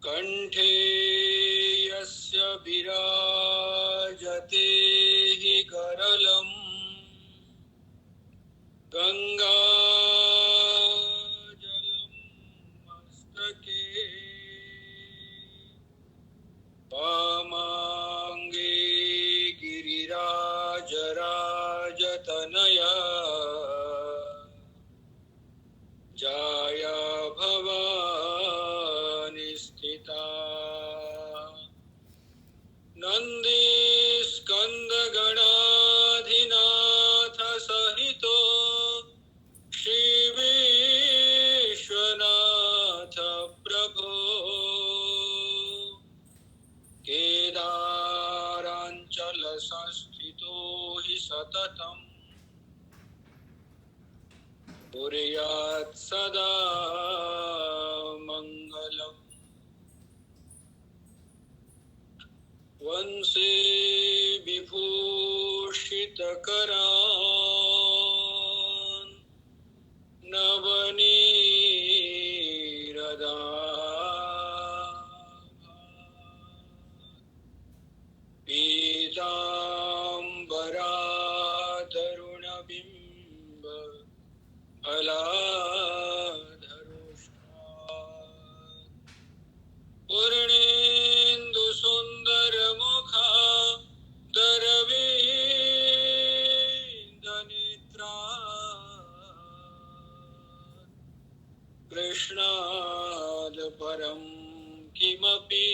कंठे यस्य विराजते हि गरलम् गंगाजलं मस्तके वामांगे गिरिराजराजतनया जाया भवानी स्थिता नन्दीस्कन्दगणाधिनाथ सहितो श्री विश्वनाथ प्रभो केदारांचल संस्थितो हि सततम् कुर्यात् सदा मंगलम् वंशे विभूषितकरान् नवनीरदाभात् पीताम्बरातरुणबिम्ब फलाधरोष्ठात् पूर्णेन्दुसुन्दरमुखा दरवीन्दनेत्रात् कृष्णाद् परं किमपि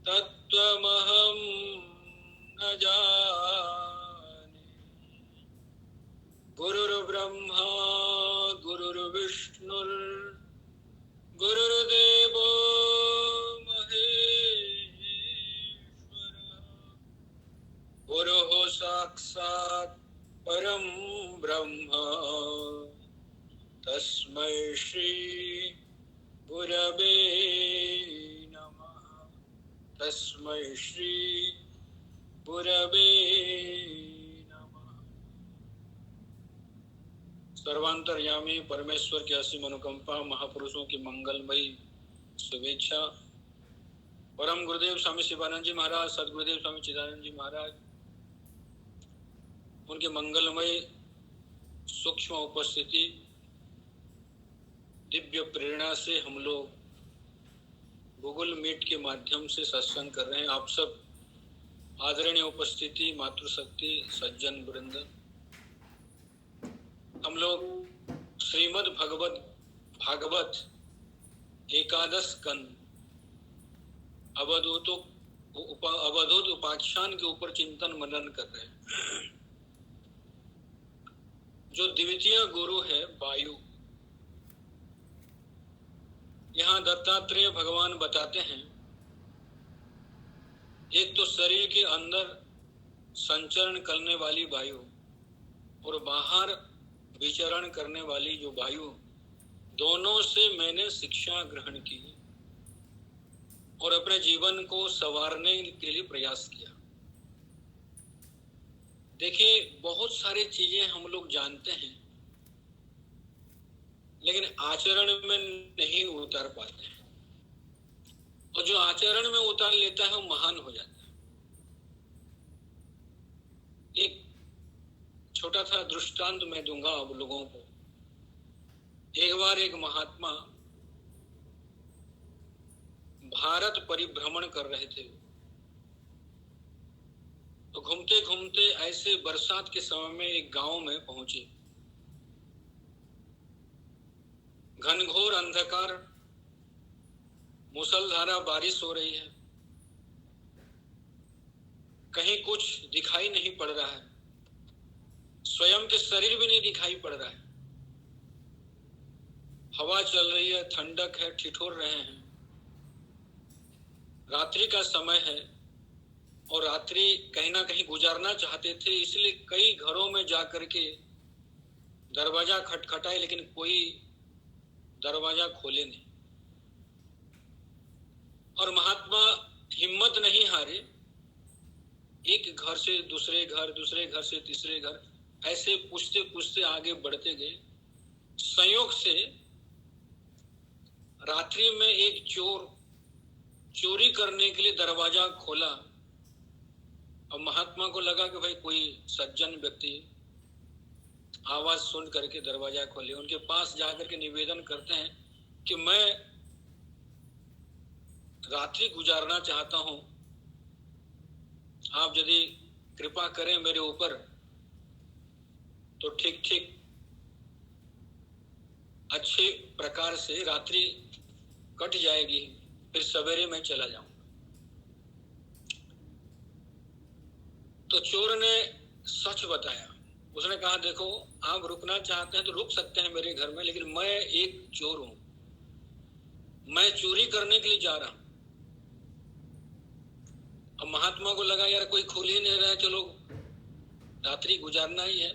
तत्त्वमहं न जाने। गुरुर्ब्रह्मा गुरुर्विष्णुर्गुरुर्देवो महेश्वरः गुरुः साक्षात् परं ब्रह्म तस्मै श्री गुरवे नमः। तस्मै श्री गुरवे नमः। सर्वांतर्यामी परमेश्वर की असीम अनुकंपा, महापुरुषों की मंगलमयी शुभेच्छा, परम गुरुदेव स्वामी शिवानंद जी महाराज, सदगुरुदेव स्वामी चिदानंद जी महाराज, उनके मंगलमय सूक्ष्म उपस्थिति, दिव्य प्रेरणा से हम लोग गूगल मीट के माध्यम से सत्संग कर रहे हैं। आप सब आदरणीय उपस्थिति, मातृशक्ति, सज्जन वृंद, हम लोग श्रीमद् भागवत एकादश स्कंद अवधूत उपाख्यान के ऊपर चिंतन मनन कर रहे हैं। जो द्वितीय गुरु है वायु, यहाँ दत्तात्रेय भगवान बताते हैं, एक तो शरीर के अंदर संचरण करने वाली वायु और बाहर विचरण करने वाली जो वायु, दोनों से मैंने शिक्षा ग्रहण की और अपने जीवन को संवारने के लिए प्रयास किया। देखिए, बहुत सारी चीजें हम लोग जानते हैं लेकिन आचरण में नहीं उतार पाते हैं, और जो आचरण में उतार लेता है वो महान हो जाता है। एक छोटा सा दृष्टांत मैं दूंगा आप लोगों को। एक बार एक महात्मा भारत परिभ्रमण कर रहे थे, तो घूमते घूमते ऐसे बरसात के समय में एक गांव में पहुंचे। घनघोर अंधकार, मूसलधारा बारिश हो रही है, कहीं कुछ दिखाई नहीं पड़ रहा है, स्वयं के शरीर भी नहीं दिखाई पड़ रहा है। हवा चल रही है, ठंडक है, ठिठुर रहे हैं। रात्रि का समय है और रात्रि कहीं ना कहीं गुजारना चाहते थे, इसलिए कई घरों में जाकर के दरवाजा खटखटाए लेकिन कोई दरवाजा खोले नहीं। और महात्मा हिम्मत नहीं हारे, एक घर से दूसरे घर, दूसरे घर से तीसरे घर, ऐसे पूछते पूछते आगे बढ़ते गए। संयोग से रात्रि में एक चोर चोरी करने के लिए दरवाजा खोला। और महात्मा को लगा कि भाई कोई सज्जन व्यक्ति आवाज सुन करके दरवाजा खोले। उनके पास जाकर के निवेदन करते हैं कि मैं रात्रि गुजारना चाहता हूं, आप यदि कृपा करें मेरे ऊपर तो ठीक ठीक अच्छे प्रकार से रात्रि कट जाएगी, फिर सवेरे मैं चला जाऊंगा। तो चोर ने सच बताया। उसने कहा देखो आप रुकना चाहते हैं तो रुक सकते हैं मेरे घर में, लेकिन मैं एक चोर हूं, मैं चोरी करने के लिए जा रहा हूं। अब महात्मा को लगा यार कोई खुल ही नहीं रहा है, चलो रात्रि गुजारना ही है।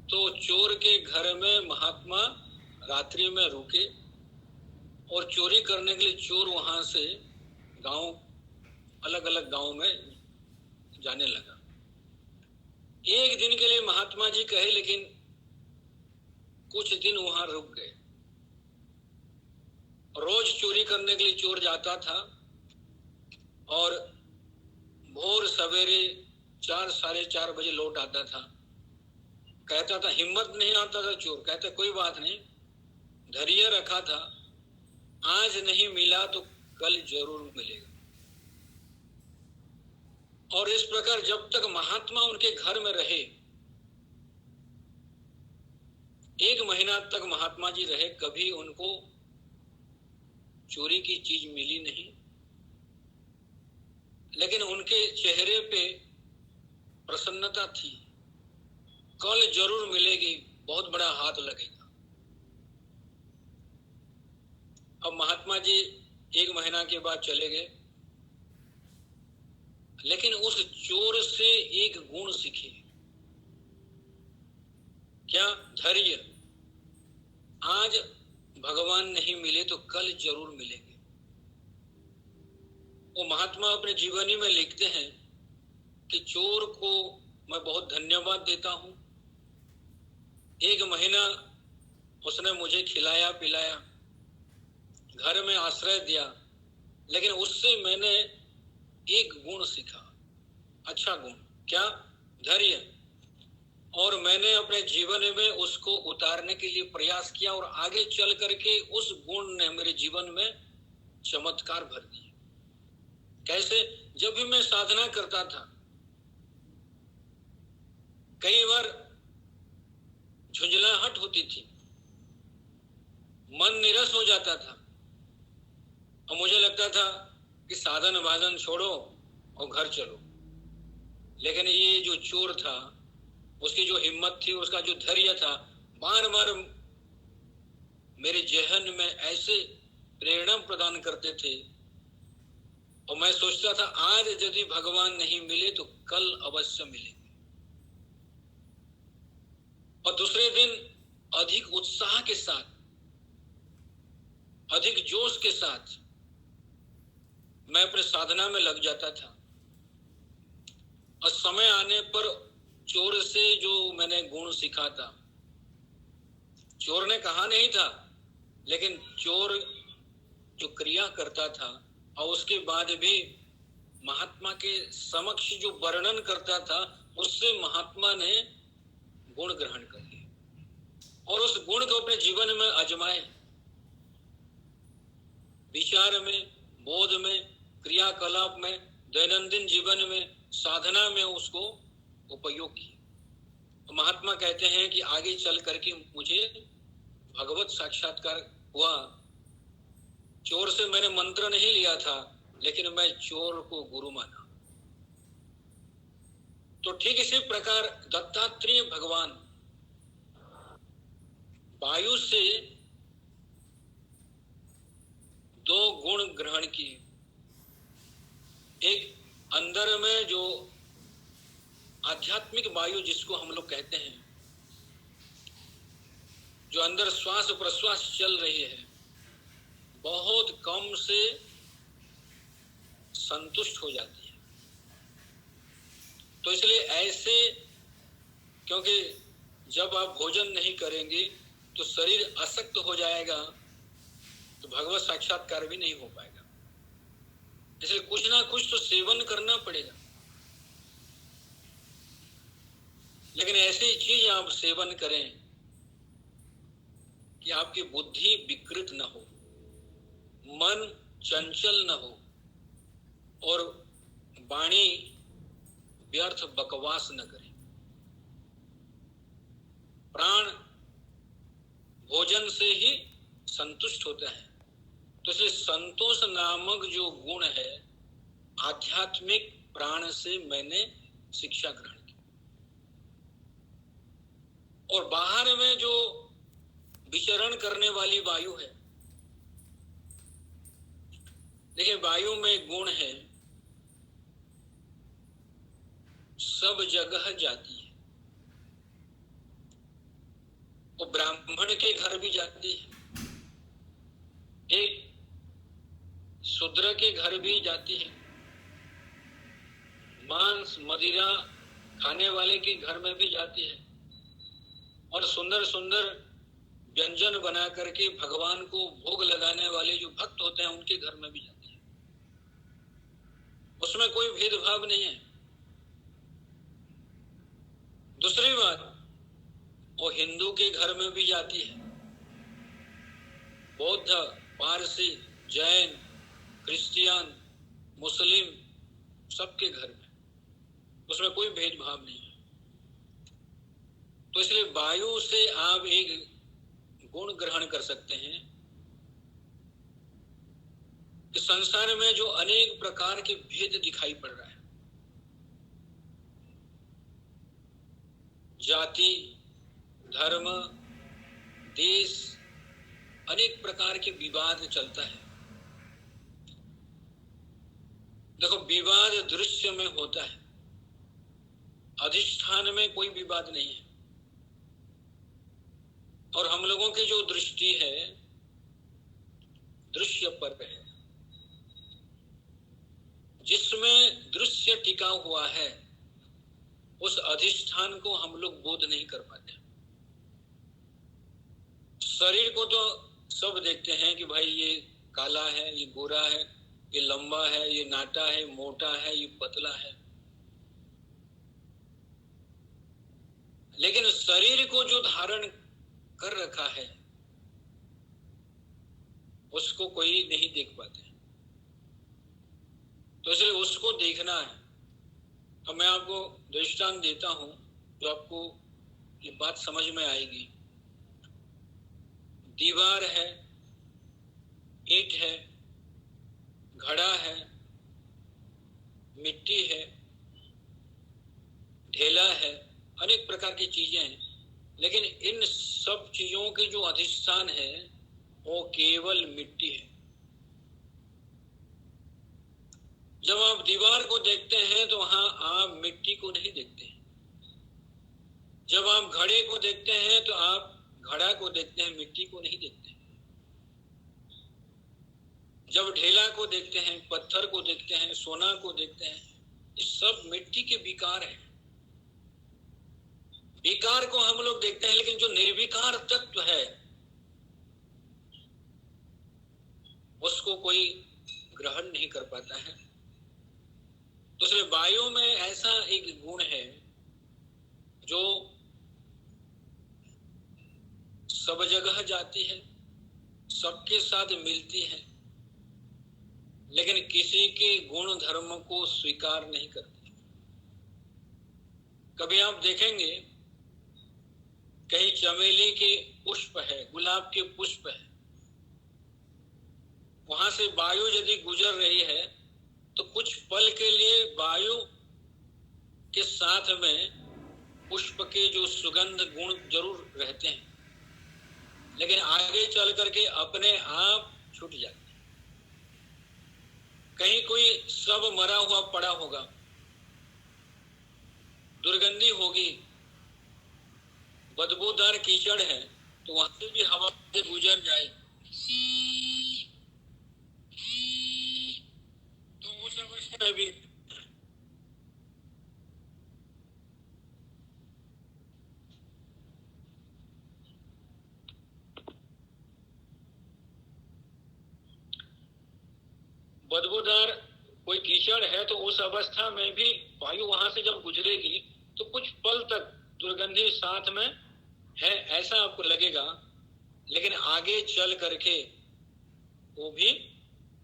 तो चोर के घर में महात्मा रात्रि में रुके और चोरी करने के लिए चोर वहां से गांव, अलग अलग गांव में जाने लगा। एक दिन के लिए महात्मा जी कहे, लेकिन कुछ दिन वहां रुक गए। रोज चोरी करने के लिए चोर जाता था और भोर सवेरे 4 साढ़े 4 बजे लौट आता था। कहता था, हिम्मत नहीं आता था चोर, कहता कोई बात नहीं, धैर्य रखा था, आज नहीं मिला तो कल जरूर मिलेगा। और इस प्रकार जब तक महात्मा उनके घर में रहे, 1 महीना तक महात्मा जी रहे, कभी उनको चोरी की चीज मिली नहीं। लेकिन उनके चेहरे पे प्रसन्नता थी, कल जरूर मिलेगी, बहुत बड़ा हाथ लगेगा। अब महात्मा जी 1 महीना के बाद चले गए, लेकिन उस चोर से एक गुण सीखे। क्या? धैर्य। आज भगवान नहीं मिले तो कल जरूर मिलेंगे। वो महात्मा अपने जीवनी में लिखते हैं कि चोर को मैं बहुत धन्यवाद देता हूं। 1 महीना उसने मुझे खिलाया पिलाया, घर में आश्रय दिया, लेकिन उससे मैंने एक गुण सीखा, अच्छा गुण। क्या? धैर्य। और मैंने अपने जीवन में उसको उतारने के लिए प्रयास किया और आगे चल करके उस गुण ने मेरे जीवन में चमत्कार भर दिए। कैसे? जब भी मैं साधना करता था, कई बार झुंझलाहट होती थी, मन निरस हो जाता था और मुझे लगता था कि साधन भाजन छोड़ो और घर चलो। लेकिन ये जो चोर था, उसकी जो हिम्मत थी, उसका जो धैर्य था, बार बार मेरे जहन में ऐसे प्रेरणा प्रदान करते थे। और मैं सोचता था आज यदि भगवान नहीं मिले तो कल अवश्य मिलेंगे। और दूसरे दिन अधिक उत्साह के साथ, अधिक जोश के साथ मैं अपने साधना में लग जाता था। और समय आने पर चोर से जो मैंने गुण सीखा था, चोर ने कहा नहीं था, लेकिन चोर जो क्रिया करता था और उसके बाद भी महात्मा के समक्ष जो वर्णन करता था, उससे महात्मा ने गुण ग्रहण कर लिए और उस गुण को अपने जीवन में आजमाए। विचार में, बोध में, क्रियाकलाप में, दैनंदिन जीवन में, साधना में उसको उपयोग किया। तो महात्मा कहते हैं कि आगे चल करके मुझे भगवत साक्षात्कार हुआ। चोर से मैंने मंत्र नहीं लिया था, लेकिन मैं चोर को गुरु माना। तो ठीक इसी प्रकार दत्तात्रेय भगवान वायु से 2 गुण ग्रहण किए। एक अंदर में जो आध्यात्मिक वायु जिसको हम लोग कहते हैं, जो अंदर श्वास प्रश्वास चल रही है, बहुत कम से संतुष्ट हो जाती है। तो इसलिए ऐसे, क्योंकि जब आप भोजन नहीं करेंगे तो शरीर अशक्त हो जाएगा, तो भगवत साक्षात्कार भी नहीं हो पाएगा। इसलिए कुछ ना कुछ तो सेवन करना पड़ेगा। लेकिन ऐसी चीज आप सेवन करें कि आपकी बुद्धि विकृत न हो, मन चंचल न हो और वाणी व्यर्थ बकवास न करे। प्राण भोजन से ही संतुष्ट होता है। तो इसलिए संतोष नामक जो गुण है, आध्यात्मिक प्राण से मैंने शिक्षा ग्रहण की। और बाहर में जो विचरण करने वाली वायु है, देखिए वायु में गुण है, सब जगह जाती है। वो ब्राह्मण के घर भी जाती है, एक शूद्र के घर भी जाती है, मांस मदिरा खाने वाले के घर में भी जाती है, और सुंदर सुंदर व्यंजन बना करके भगवान को भोग लगाने वाले जो भक्त होते हैं उनके घर में भी जाती है। उसमें कोई भेदभाव नहीं है। दूसरी बात, वो हिंदू के घर में भी जाती है, बौद्ध, पारसी, जैन, क्रिश्चियन, मुस्लिम, सबके घर में, उसमें कोई भेदभाव नहीं है। तो इसलिए वायु से आप एक गुण ग्रहण कर सकते हैं कि संसार में जो अनेक प्रकार के भेद दिखाई पड़ रहा है, जाति, धर्म, देश, अनेक प्रकार के विवाद चलता है। देखो, विवाद दृश्य में होता है, अधिष्ठान में कोई विवाद नहीं है। और हम लोगों की जो दृष्टि है दृश्य पर है, जिसमें दृश्य टिका हुआ है उस अधिष्ठान को हम लोग बोध नहीं कर पाते। शरीर को तो सब देखते हैं कि भाई ये काला है, ये गोरा है, ये लंबा है, ये नाटा है, मोटा है, ये पतला है। लेकिन शरीर को जो धारण कर रखा है उसको कोई नहीं देख पाते। तो इसलिए उसको देखना है। अब मैं आपको दृष्टांत देता हूं जो आपको ये बात समझ में आएगी। दीवार है, ईंट है, घड़ा है, मिट्टी है, ढेला है, अनेक प्रकार की चीजें हैं। लेकिन इन सब चीजों के जो अधिष्ठान है वो केवल मिट्टी है। जब आप दीवार को देखते हैं तो वहां आप मिट्टी को नहीं देखते। जब आप घड़े को देखते हैं तो आप घड़ा को देखते हैं, मिट्टी को नहीं देखते। जब ढेला को देखते हैं, पत्थर को देखते हैं, सोना को देखते हैं, ये सब मिट्टी के विकार हैं। विकार को हम लोग देखते हैं, लेकिन जो निर्विकार तत्व है उसको कोई ग्रहण नहीं कर पाता है। तो इसलिए वायु में ऐसा एक गुण है जो सब जगह जाती है, सबके साथ मिलती है, लेकिन किसी के गुण धर्म को स्वीकार नहीं करती। कभी आप देखेंगे कहीं चमेली के पुष्प है, गुलाब के पुष्प है, वहां से वायु यदि गुजर रही है तो कुछ पल के लिए वायु के साथ में पुष्प के जो सुगंध गुण जरूर रहते हैं, लेकिन आगे चल करके अपने आप छूट जाते हैं। कहीं कोई सब मरा हुआ पड़ा होगा, दुर्गंधी होगी, बदबूदार कीचड़ है, तो वहां से भी हवा से गुजर जाए तो उस अवस्था में भी बदबूदार कोई कीचड़ है तो उस अवस्था में भी वायु वहां से जब गुजरेगी तो कुछ पल तक दुर्गंधी साथ में है ऐसा आपको लगेगा, लेकिन आगे चल करके वो भी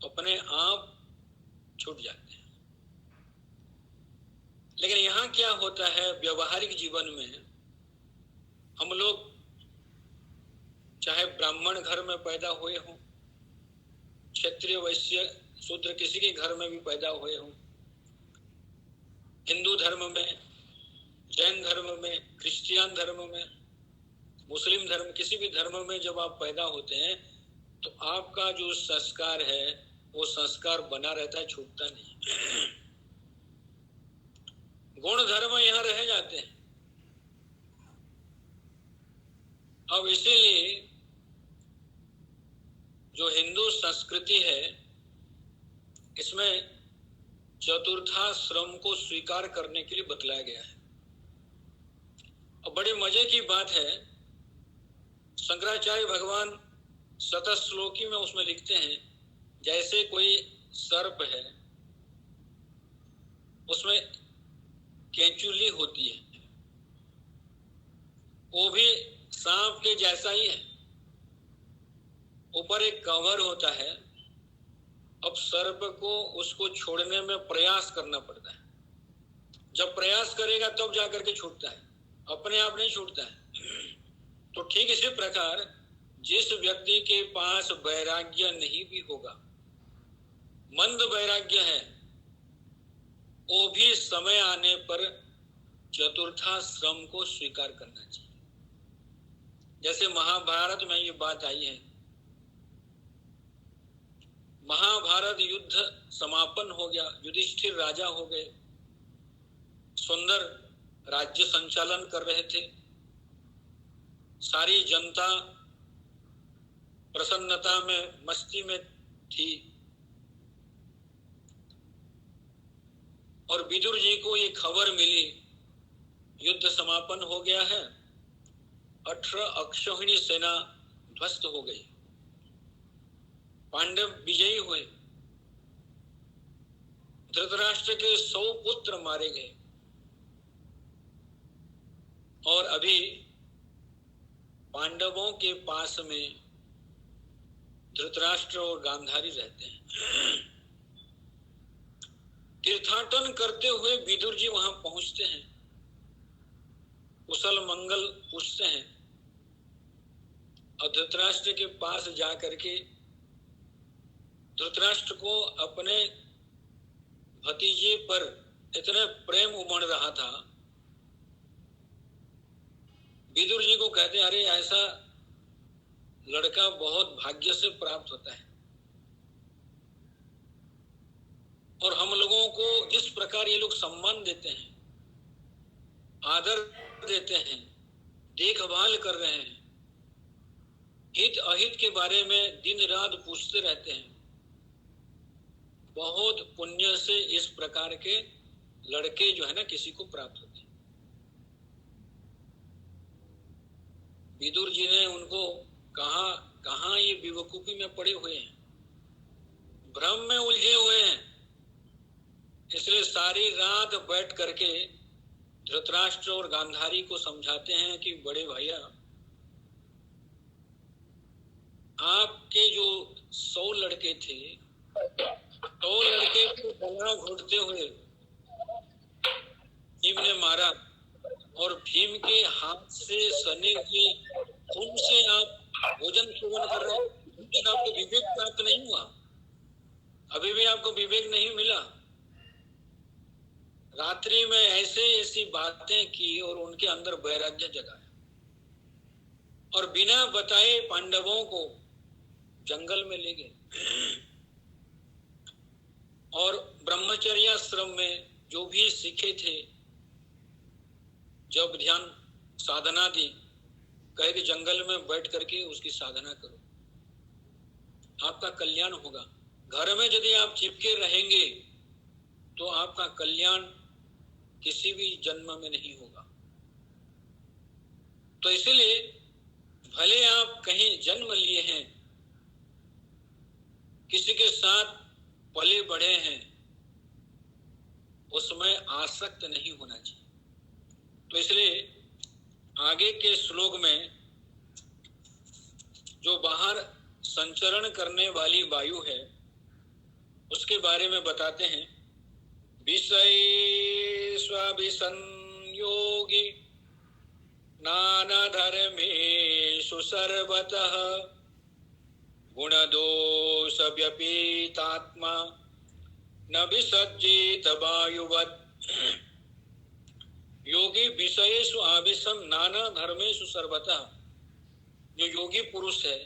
अपने आप छूट जाते हैं। लेकिन यहां क्या होता है, व्यवहारिक जीवन में हम लोग चाहे ब्राह्मण घर में पैदा हुए हों, क्षत्रिय वैश्य शूद्र किसी के घर में भी पैदा हुए हों, हिंदू धर्म में, जैन धर्म में, क्रिश्चियन धर्म में, मुस्लिम धर्म, किसी भी धर्म में जब आप पैदा होते हैं तो आपका जो संस्कार है वो संस्कार बना रहता है, छूटता नहीं। गुण धर्म यहां रह जाते हैं। अब इसीलिए जो हिंदू संस्कृति है इसमें चतुर्थाश्रम को स्वीकार करने के लिए बतलाया गया है। अब बड़े मजे की बात है, शंकराचार्य भगवान शतश्लोकी में उसमें लिखते हैं, जैसे कोई सर्प है उसमें केंचुली होती है, वो भी सांप के जैसा ही है, ऊपर एक कवर होता है। अब सर्प को उसको छोड़ने में प्रयास करना पड़ता है, जब प्रयास करेगा तब जाकर के छूटता है, अपने आप नहीं छूटता है। तो ठीक इसी प्रकार जिस व्यक्ति के पास वैराग्य नहीं भी होगा, मंद वैराग्य है, वो भी समय आने पर चतुर्थाश्रम को स्वीकार करना चाहिए। जैसे महाभारत में ये बात आई है, महाभारत युद्ध समापन हो गया, युधिष्ठिर राजा हो गए, सुंदर राज्य संचालन कर रहे थे, सारी जनता प्रसन्नता में, मस्ती में थी, और विदुर जी को ये खबर मिली युद्ध समापन हो गया है, 18 अक्षौहिणी सेना ध्वस्त हो गई, पांडव विजयी हुए, धृतराष्ट्र के 100 पुत्र मारे गए, और अभी पांडवों के पास में धृतराष्ट्र और गांधारी रहते हैं। तीर्थाटन करते हुए विदुर जी वहां पहुंचते हैं, कुशल मंगल पूछते हैं, और धृतराष्ट्र के पास जाकर के धृतराष्ट्र को अपने भतीजे पर इतना प्रेम उमड़ रहा था, विदुर जी को कहते हैं, अरे ऐसा लड़का बहुत भाग्य से प्राप्त होता है, और हम लोगों को जिस प्रकार ये लोग सम्मान देते हैं, आदर देते हैं, देखभाल कर रहे हैं, हित अहित के बारे में दिन रात पूछते रहते हैं, बहुत पुण्य से इस प्रकार के लड़के जो है ना किसी को प्राप्त होते हैं। विदुर जी ने उनको कहा ये बेवकूफी में पड़े हुए हैं, भ्रम में उलझे हुए हैं, इसलिए सारी रात बैठ करके धृतराष्ट्र और गांधारी को समझाते हैं कि बड़े भैया, आपके जो 100 लड़के थे, 100 लड़के को गला घोटते हुए भीम ने मारा, और भीम के हाथ से सने हुए खून से आप भोजन सेवन कर रहे हैं, लेकिन आपको विवेक प्राप्त नहीं हुआ, अभी भी आपको विवेक नहीं मिला। रात्रि में ऐसी बातें की और उनके अंदर वैराग्य जगाया, और बिना बताए पांडवों को जंगल में ले गए, और ब्रह्मचर्याश्रम में जो भी सीखे थे, जब ध्यान साधना दी, कहे कि जंगल में बैठ करके उसकी साधना करो, आपका कल्याण होगा। घर में यदि आप चिपके रहेंगे तो आपका कल्याण किसी भी जन्म में नहीं होगा। तो इसलिए भले आप कहीं जन्म लिए हैं, किसी के साथ पले बढ़े हैं उसमें आसक्त नहीं होना चाहिए। तो इसलिए आगे के श्लोक में जो बाहर संचरण करने वाली वायु है उसके बारे में बताते हैं। विषय स्वाभिसंयोगी नाना धर्मेषु सर्वतः गुणदोष व्यपीतात्मा न विसज्जित वायुवत्। योगी विषयेषु आविशम नाना धर्मेषु सर्वतः, जो योगी पुरुष है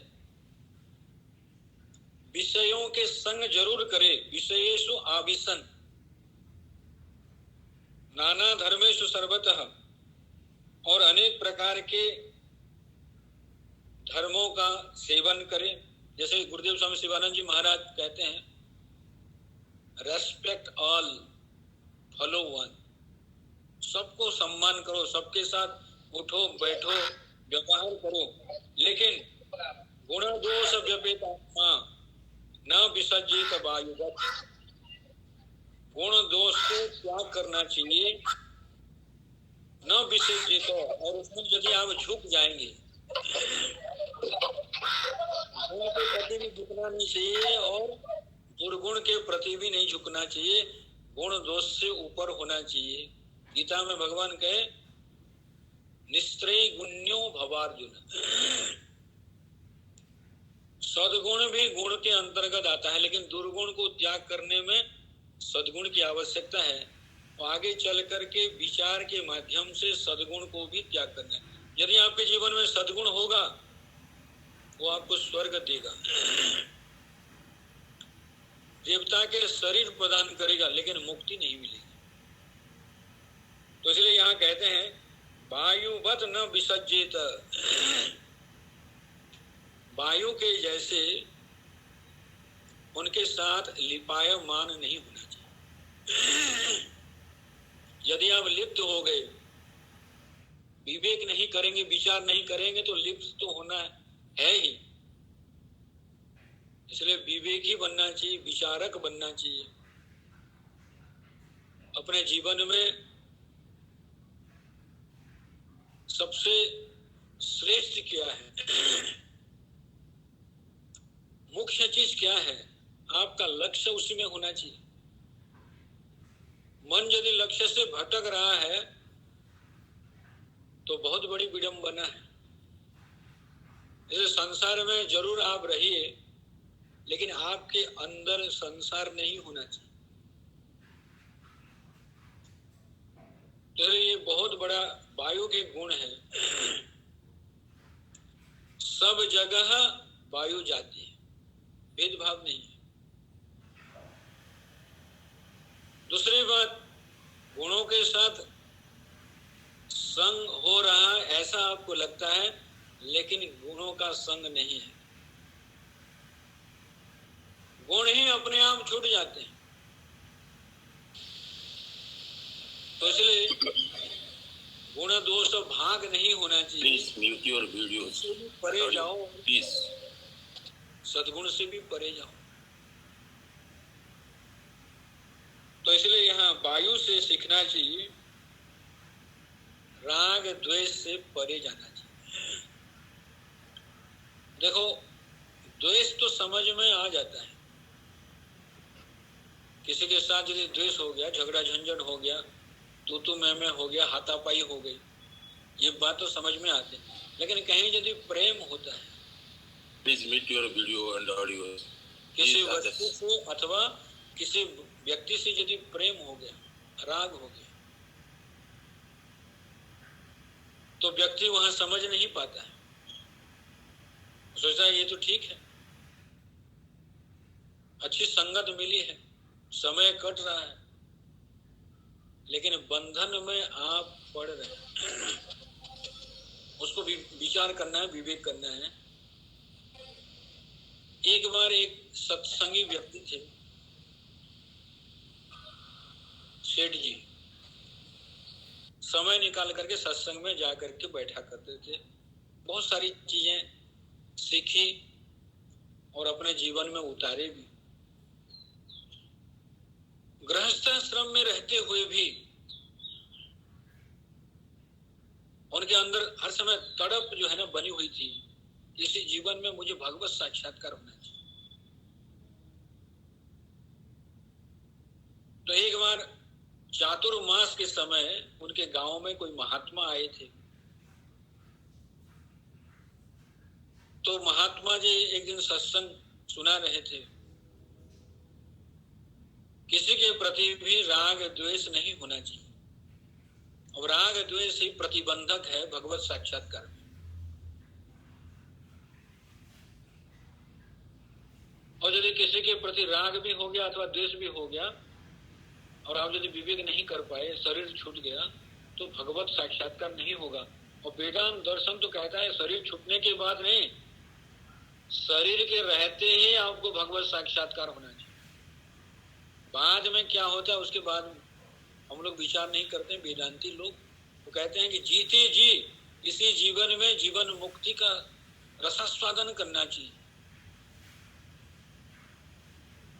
विषयों के संग जरूर करे। विषयेषु आविशन नाना धर्मेषु सर्वतः, और अनेक प्रकार के धर्मों का सेवन करे। जैसे गुरुदेव स्वामी शिवानंद जी महाराज कहते हैं, रेस्पेक्ट ऑल, फॉलो वन। सबको सम्मान करो, सबके साथ उठो बैठो व्यवहार करो, लेकिन गुण दोष व्यपेतात्मा न विसर्जित वायुवत्। गुण दोष को त्याग करना चाहिए, न विसर्जित। और उसमें यदि आप झुक जाएंगे, गुण के प्रति भी झुकना नहीं चाहिए और दुर्गुण के प्रति भी नहीं झुकना चाहिए। गुण दोष से ऊपर होना चाहिए। गीता में भगवान कहे, निस्त्रय गुण्यो भवार्जुन। सद्गुण भी गुण के अंतर्गत आता है, लेकिन दुर्गुण को त्याग करने में सद्गुण की आवश्यकता है। तो आगे चल करके विचार के माध्यम से सद्गुण को भी त्याग करना है। यदि आपके जीवन में सद्गुण होगा, वो आपको स्वर्ग देगा, देवता के शरीर प्रदान करेगा, लेकिन मुक्ति नहीं मिलेगी। तो इसलिए यहाँ कहते हैं, वायुवत न विसज्जित। वायु के जैसे उनके साथ लिपायमान नहीं होना चाहिए। यदि आप लिप्त हो गए, विवेक नहीं करेंगे, विचार नहीं करेंगे, तो लिप्त तो होना है ही। इसलिए विवेकी बनना चाहिए, विचारक बनना चाहिए। अपने जीवन में सबसे श्रेष्ठ क्या है, मुख्य चीज क्या है, आपका लक्ष्य उसी में होना चाहिए। मन यदि लक्ष्य से भटक रहा है तो बहुत बड़ी विडंबना है। इसे संसार में जरूर आप रहिए, लेकिन आपके अंदर संसार नहीं होना चाहिए। तो ये बहुत बड़ा वायु के गुण है। सब जगह वायु जाती है, भेदभाव नहीं है। दूसरी बात, गुणों के साथ संग हो रहा है ऐसा आपको लगता है, लेकिन गुणों का संग नहीं है। गुण ही अपने आप छूट जाते हैं। तो इसलिए गुण दोष भाग नहीं होना चाहिए। Please mute your videos. परे जाओ, प्लीज। सद्गुण से भी परे जाओ। तो इसलिए यहाँ वायु से सीखना चाहिए, राग द्वेष से परे जाना चाहिए। देखो, द्वेष तो समझ में आ जाता है। किसी के साथ यदि द्वेष हो गया, झगड़ा झंझट हो गया, तू मैं हो गया, हाथापाई हो गई, ये बात तो समझ में आती है। लेकिन कहीं यदि प्रेम होता है, please mute your video and audio. किसी वस्तु से अथवा किसी व्यक्ति से यदि प्रेम हो गया, राग हो गया, तो व्यक्ति वहां समझ नहीं पाता है। सोचता है ये तो ठीक है, अच्छी संगत मिली है, समय कट रहा है, लेकिन बंधन में आप पड़ रहे हैं। उसको भी विचार करना है, विवेक करना है। एक बार एक सत्संगी व्यक्ति थे, सेठ जी, समय निकाल करके सत्संग में जा करके बैठा करते थे। बहुत सारी चीजें सीखी और अपने जीवन में उतारे भी। गृहस्थाश्रम में रहते हुए भी उनके अंदर हर समय तड़प जो है ना बनी हुई थी, इसी जीवन में मुझे भगवत साक्षात्कार होना चाहिए। तो एक बार चातुर्मास के समय उनके गांव में कोई महात्मा आए थे। तो महात्मा जी एक दिन सत्संग सुना रहे थे। किसी के प्रति भी राग द्वेष नहीं होना चाहिए, और राग द्वेष ही प्रतिबंधक है भगवत साक्षात्कार में। और यदि किसी के प्रति राग भी हो गया अथवा द्वेष भी हो गया और आप यदि विवेक नहीं कर पाए, शरीर छूट गया, तो भगवत साक्षात्कार नहीं होगा। और वेदांत दर्शन तो कहता है शरीर छूटने के बाद नहीं, शरीर के रहते ही आपको भगवत साक्षात्कार होना चाहिए। बाद में क्या होता है उसके बाद हम लोग विचार नहीं करते। वेदांती लोग वो कहते हैं कि जीते जी इसी जीवन में जीवन मुक्ति का रसास्वादन करना चाहिए।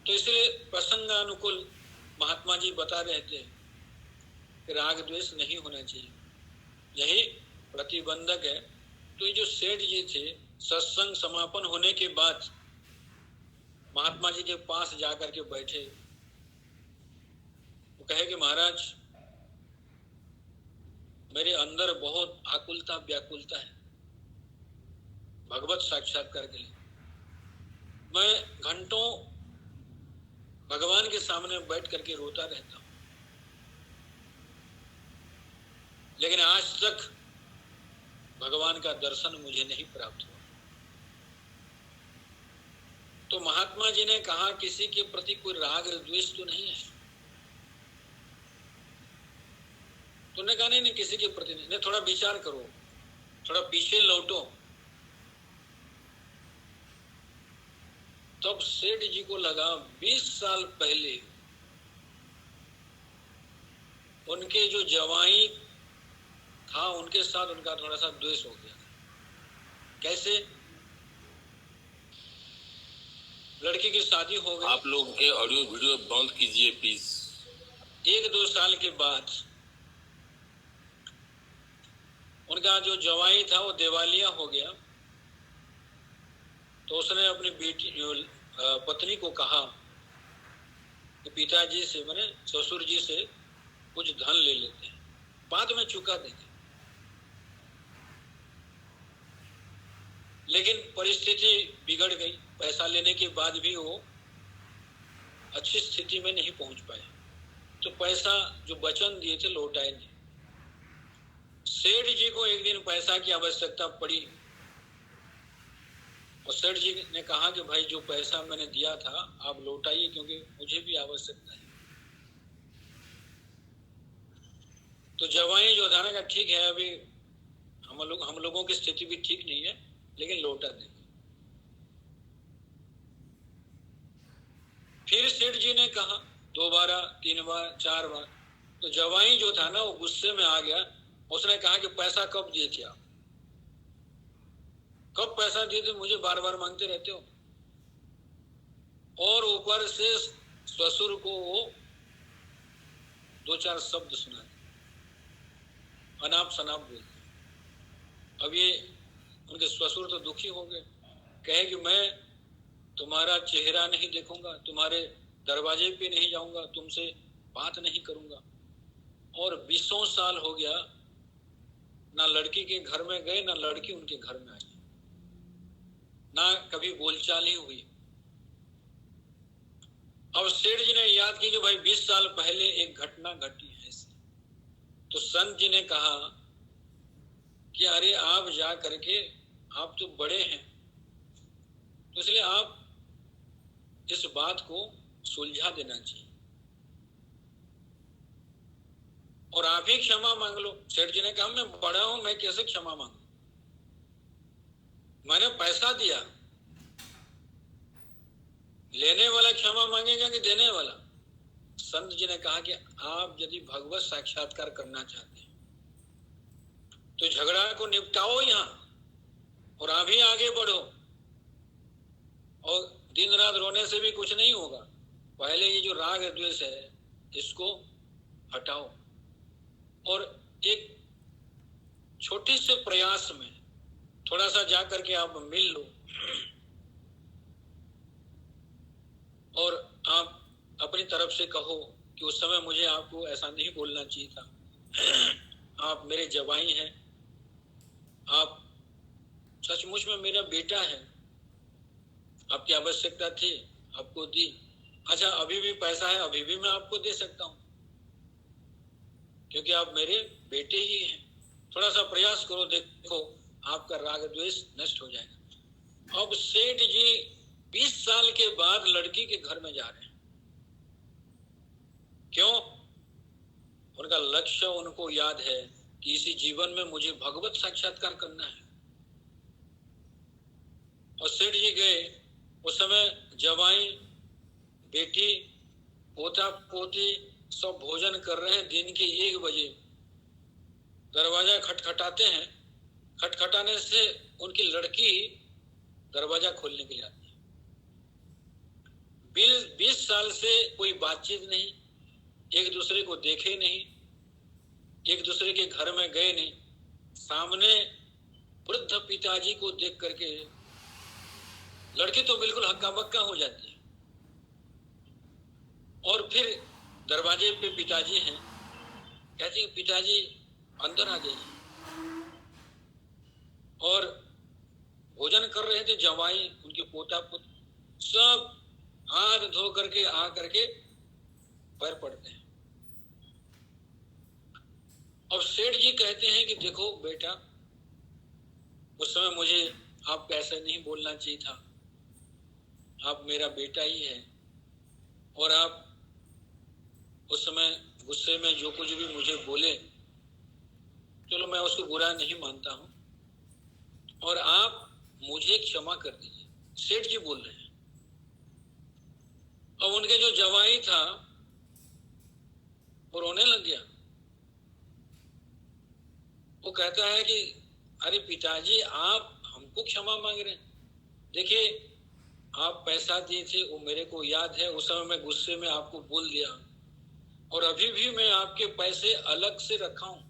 तो इसलिए प्रसंगानुकूल महात्मा जी बता रहे थे कि राग द्वेष नहीं होना चाहिए, यही प्रतिबंधक है। तो ये जो सेठ जी थे, सत्संग समापन होने के बाद महात्मा जी के पास जाकर के बैठे। वो कहे कि महाराज, मेरे अंदर बहुत आकुलता व्याकुलता है भगवत साक्षात्कार के लिए। मैं घंटों भगवान के सामने बैठ करके रोता रहता हूं, लेकिन आज तक भगवान का दर्शन मुझे नहीं प्राप्त हुआ। तो महात्मा जी ने कहा किसी के प्रति कोई राग द्वेष तो नहीं है। तो उन्होंने कहा नहीं किसी के प्रति नहीं। थोड़ा विचार करो, थोड़ा पीछे लौटो। तब सेठ जी को लगा 20 साल पहले उनके जो जवाई था उनके साथ उनका थोड़ा सा द्वेष हो गया। कैसे? लड़की की शादी हो गई। आप लोग के ऑडियो वीडियो बंद कीजिए प्लीज। 1-2 साल के बाद उनका जो जवाई था वो दिवालिया हो गया। तो उसने अपनी बेटी पत्नी को कहा कि पिताजी से, मैंने ससुर जी से कुछ धन ले लेते हैं, बाद में चुका देंगे। लेकिन परिस्थिति बिगड़ गई। पैसा लेने के बाद भी वो अच्छी स्थिति में नहीं पहुंच पाए, तो पैसा जो वचन दिए थे लौटाए नहीं। सेठ जी को एक दिन पैसा की आवश्यकता पड़ी और सेठ जी ने कहा कि भाई जो पैसा मैंने दिया था आप लौटाइए, क्योंकि मुझे भी आवश्यकता है। तो जवाई जो था ना, ठीक है अभी हम लोगों की स्थिति भी ठीक नहीं है, लेकिन लौटा देंगे। फिर सेठ जी ने कहा 2 बार 3 बार 4 बार। तो जवाई जो था ना वो गुस्से में आ गया। उसने कहा कि पैसा कब दिए थे आप? कब पैसा दिए थे? मुझे बार बार मांगते रहते हो। और ऊपर से ससुर को वो 2-4 शब्द सुना, अनाप शनाप बोलते। अब ये उनके ससुर तो दुखी हो गए, कहे कि मैं तुम्हारा चेहरा नहीं देखूंगा, तुम्हारे दरवाजे पे नहीं जाऊंगा, तुमसे बात नहीं करूंगा। और 20 साल हो गया, ना लड़की के घर में गए, ना लड़की उनके घर में आई, ना कभी बोलचाल ही हुई। अब सेठ जी ने याद की कि भाई 20 साल पहले एक घटना घटी है ऐसी। तो संत जी ने कहा कि अरे आप जा करके, आप तो बड़े हैं, तो इसलिए आप इस बात को सुलझा देना चाहिए और आप ही क्षमा मांग लो। सेठ जी ने कहा मैं बड़ा हूं, मैं कैसे क्षमा मांगू? मैंने पैसा दिया। लेने वाला क्षमा मांगेगा कि देने वाला? संत जी ने कहा कि आप यदि भगवत साक्षात्कार करना चाहते हैं तो झगड़ा को निपटाओ यहाँ और आप ही आगे बढ़ो। और दिन रात रोने से भी कुछ नहीं होगा। पहले ये जो राग द्वेष है इसको हटाओ और एक छोटे से प्रयास में थोड़ा सा जा करके आप मिल लो और आप अपनी तरफ से कहो कि उस समय मुझे आपको ऐसा नहीं बोलना चाहिए था। आप मेरे जवाई हैं, आप सचमुच में मेरा बेटा है, आपकी आवश्यकता थी, आपको दी। अच्छा, अभी भी पैसा है, अभी भी मैं आपको दे सकता हूं क्योंकि आप मेरे बेटे ही हैं। थोड़ा सा प्रयास करो, देखो आपका राग द्वेष नष्ट हो जाएगा। अब सेठ जी 20 साल के बाद लड़की के घर में जा रहे हैं। क्यों? उनका लक्ष्य, उनको याद है कि इसी जीवन में मुझे भगवत साक्षात्कार करना है। और सेठ जी गए, उस समय जवाई, बेटी, पोता पोती सब भोजन कर रहे हैं। दिन के 1 बजे दरवाजा खटखटाते हैं। खटखटाने से उनकी लड़की दरवाजा खोलने के लिए आती है। 20 साल से कोई बातचीत नहीं, एक दूसरे को देखे नहीं, एक दूसरे के घर में गए नहीं। सामने वृद्ध पिताजी को देख करके लड़की तो बिल्कुल हक्का बक्का हो जाती है। और फिर दरवाजे पे पिताजी हैं, कहती है पिताजी अंदर आ जाइए। और भोजन कर रहे थे जवाई, उनके पोता पुत्र सब हाथ धो करके आ करके पैर पड़ते हैं। अब सेठ जी कहते हैं कि देखो बेटा, उस समय मुझे आपको ऐसा नहीं बोलना चाहिए था, आप मेरा बेटा ही है। और आप उस समय गुस्से में जो कुछ भी मुझे बोले, चलो मैं उसको बुरा नहीं मानता हूं और आप मुझे क्षमा कर दीजिए। सेठ जी बोल रहे हैं। अब उनके जो जवाई था वो रोने लग गया। वो कहता है कि अरे पिताजी, आप हमको क्षमा मांग रहे हैं। देखिए, आप पैसा दिए थे, वो मेरे को याद है। उस समय मैं गुस्से में आपको बोल दिया और अभी भी मैं आपके पैसे अलग से रखा हूं,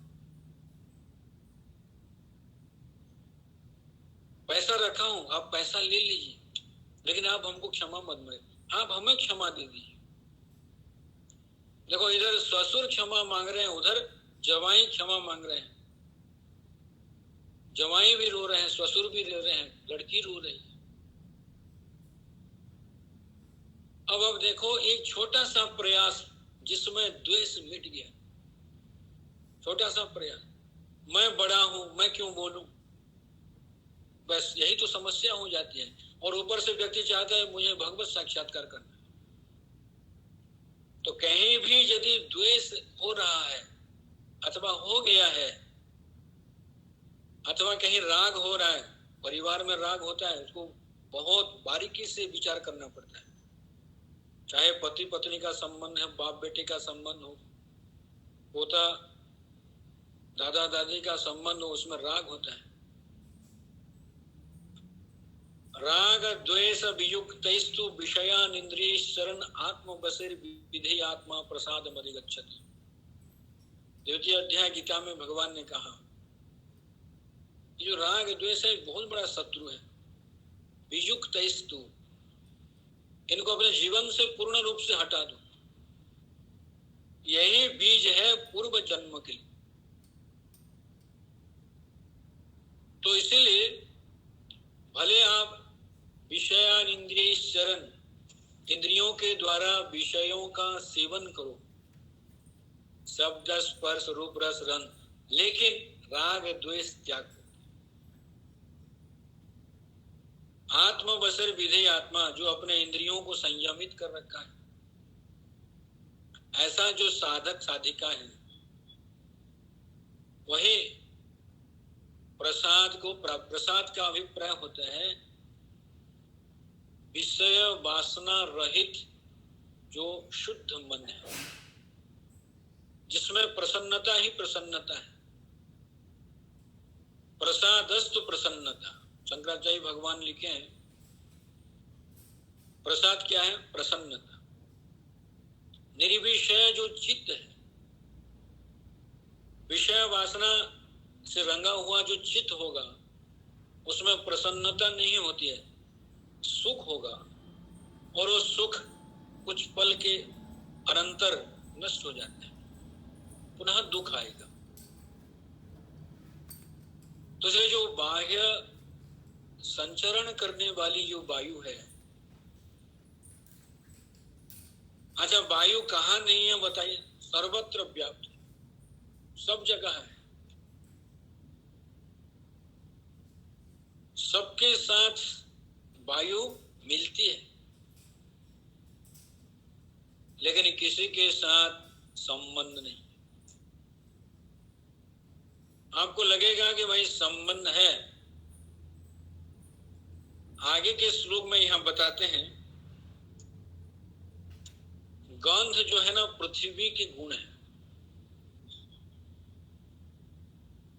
पैसा रखा हूं, आप पैसा ले लीजिए, लेकिन आप हमको क्षमा मत मांगिए, आप हमें क्षमा दे दीजिए। देखो, इधर ससुर क्षमा मांग रहे हैं, उधर जवाई क्षमा मांग रहे हैं। जवाई भी रो रहे हैं, ससुर भी रो रहे हैं, लड़की रो रही है। अब देखो, एक छोटा सा प्रयास जिसमें द्वेष मिट गया, छोटा सा प्रयास, मैं बड़ा हूं, मैं क्यों बोलूं, बस यही तो समस्या हो जाती है। और ऊपर से व्यक्ति चाहता है मुझे भगवत साक्षात्कार करना। तो कहीं भी यदि द्वेष हो रहा है अथवा हो गया है, अथवा कहीं राग हो रहा है, परिवार में राग होता है, उसको बहुत बारीकी से विचार करना पड़ता है। चाहे पति पत्नी का संबंध है, बाप बेटे का संबंध हो, पोता दादा दादी का संबंध हो, उसमें राग होता है। राग द्वेष वियुक्तैस्तु विषयान इंद्रिय शरण आत्म बसिर विधि आत्मा प्रसाद मधिगच्छति। 2 अध्याय गीता में भगवान ने कहा, ये जो राग द्वेष है बहुत बड़ा शत्रु है। वियुक्तैस्तु, इनको अपने जीवन से पूर्ण रूप से हटा दो। यही बीज है पूर्व जन्म के लिए। तो इसीलिए भले आप विषयान इंद्रिय शरण, इंद्रियों के द्वारा विषयों का सेवन करो, शब्द स्पर्श रूप रस रंग, लेकिन राग द्वेष त्याग। आत्म बसर विधेय आत्मा, जो अपने इंद्रियों को संयमित कर रखा है, ऐसा जो साधक साधिका है, वही प्रसाद को, प्रसाद का अभिप्राय होता है विषय वासना रहित जो शुद्ध मन है, जिसमें प्रसन्नता ही प्रसन्नता है। प्रसादस्तु प्रसन्नता, शंकराचार्य भगवान लिखे हैं, प्रसाद क्या है? प्रसन्नता। निर्विषय जो चित्त है, विषय वासना से रंगा हुआ जो चित्त होगा, उसमें प्रसन्नता नहीं होती है, सुख होगा, और वो सुख कुछ पल के अनंतर नष्ट हो जाता है, पुनः दुख आएगा। तो ये जो बाह्य संचरण करने वाली जो वायु है, अच्छा वायु कहाँ नहीं है बताइए? सर्वत्र व्याप्त, सब जगह है, सबके साथ वायु मिलती है, लेकिन किसी के साथ संबंध नहीं। आपको लगेगा कि भाई संबंध है, आगे के श्लोक में यहां बताते हैं, गंध जो है ना पृथ्वी के गुण है,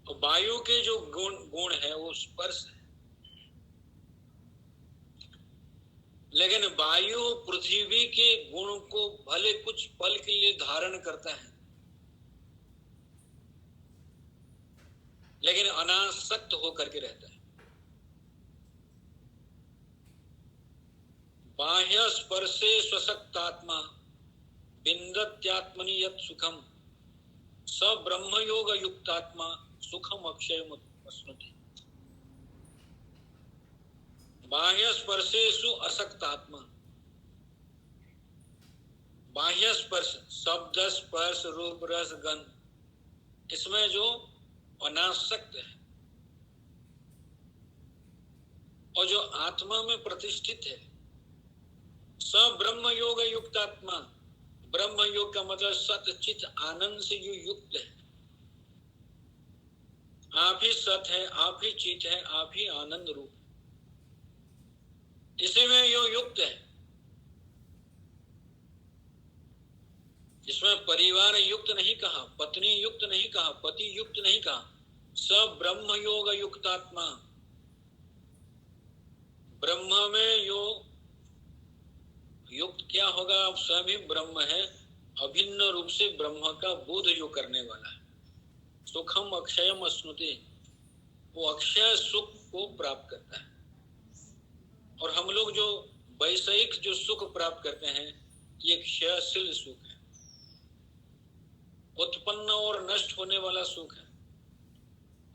और वायु के जो गुण है वो स्पर्श है। लेकिन वायु पृथ्वी के गुण को भले कुछ पल के लिए धारण करता है, लेकिन अनासक्त होकर के रहता है। बाह्य स्पर्शे स्वशक्तात्मा विन्दत्यात्मनि यत् सुखम स ब्रह्मयोग युक्तात्मा सुखम अक्षयमश्नुते। बाह्य स्पर्शेषु असक्तात्मा, बाह्य स्पर्श शब्द स्पर्श रूप रस गंध, इसमें जो अनासक्त है और जो आत्मा में प्रतिष्ठित है, स ब्रह्म योग युक्त आत्मा, ब्रह्म योग का मतलब सत चित आनंद से जो युक्त है, आप ही सत है, आप ही चित है, आप ही आनंद रूप, इसी में यो युक्त है। इसमें परिवार युक्त नहीं कहा, पत्नी युक्त नहीं कहा, पति युक्त नहीं कहा, सब ब्रह्म योग युक्त आत्मा, ब्रह्म में यो युक्त क्या होगा? आप स्वयं ही ब्रह्म है, अभिन्न रूप से ब्रह्म का बोध जो करने वाला है। सुखम अक्षयम अश्नुते, वो अक्षय सुख को प्राप्त करता है। और हम लोग जो वैषयिक जो सुख प्राप्त करते हैं, ये क्षयशील सुख है, उत्पन्न और नष्ट होने वाला सुख है।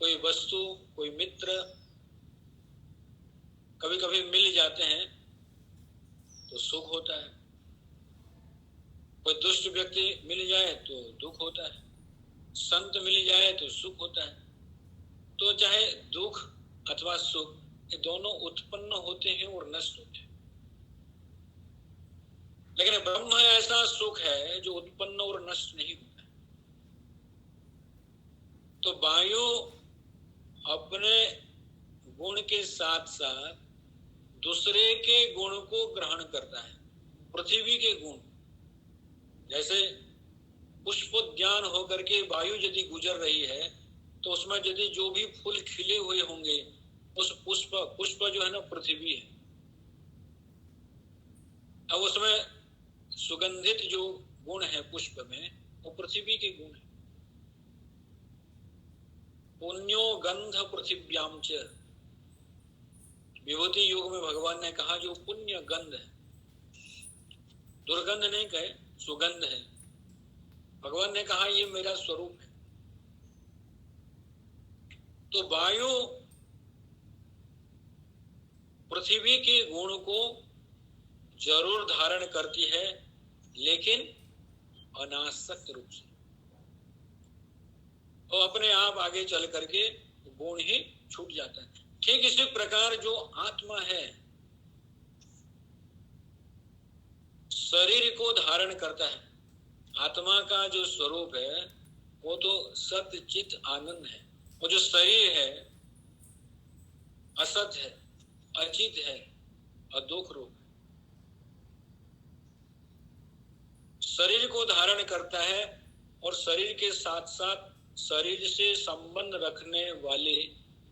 कोई वस्तु, कोई मित्र कभी कभी मिल जाते हैं तो सुख होता है, कोई दुष्ट व्यक्ति मिल जाए तो दुख होता है, संत मिल जाए तो सुख होता है। तो चाहे दुख अथवा सुख, ये दोनों उत्पन्न होते हैं और नष्ट होते हैं, लेकिन ब्रह्म ऐसा सुख है जो उत्पन्न और नष्ट नहीं होता है। तो वायु अपने गुण के साथ साथ दूसरे के गुण को ग्रहण करता है। पृथ्वी के गुण, जैसे पुष्पोद्यान होकर के वायु यदि गुजर रही है, तो उसमें यदि जो भी फूल खिले हुए होंगे, उस पुष्प जो है ना पृथ्वी है। अब उसमें सुगंधित जो गुण है पुष्प में, वो पृथ्वी के गुण है। पुण्यो गंध पृथिव्याम च, विभूति योग में भगवान ने कहा जो पुण्य गंध है, दुर्गंध नहीं कहे, सुगंध है। भगवान ने कहा ये मेरा स्वरूप है। तो वायु पृथ्वी के गुण को जरूर धारण करती है, लेकिन अनासक्त रूप से, और अपने आप आगे चल करके गुण ही छूट जाता है। ठीक इसी प्रकार जो आत्मा है, शरीर को धारण करता है। आत्मा का जो स्वरूप है वो तो सत्य चित आनंद है। वो जो शरीर है असत है, अचित है, अदुख रूप है। शरीर को धारण करता है, और शरीर के साथ साथ शरीर से संबंध रखने वाले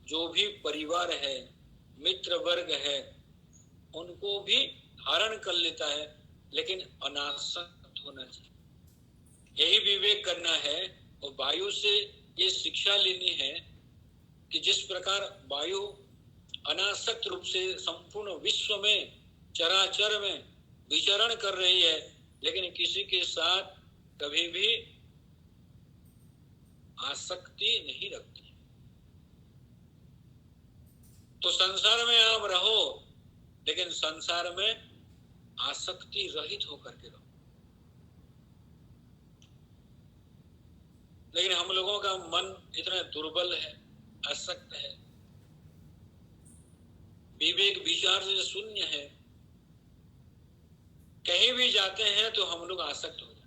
जो भी परिवार है, मित्र वर्ग है, उनको भी धारण कर लेता है, लेकिन अनासक्त होना चाहिए। यही विवेक करना है और वायु से ये शिक्षा लेनी है कि जिस प्रकार वायु अनासक्त रूप से संपूर्ण विश्व में चराचर में विचरण कर रही है, लेकिन किसी के साथ कभी भी आसक्ति नहीं रखती। तो संसार में आप रहो, लेकिन संसार में आसक्ति रहित होकर के रहो। लेकिन हम लोगों का मन इतना दुर्बल है, आसक्त है, विवेक विचार से शून्य है। कहीं भी जाते हैं तो हम लोग आसक्त हो जाते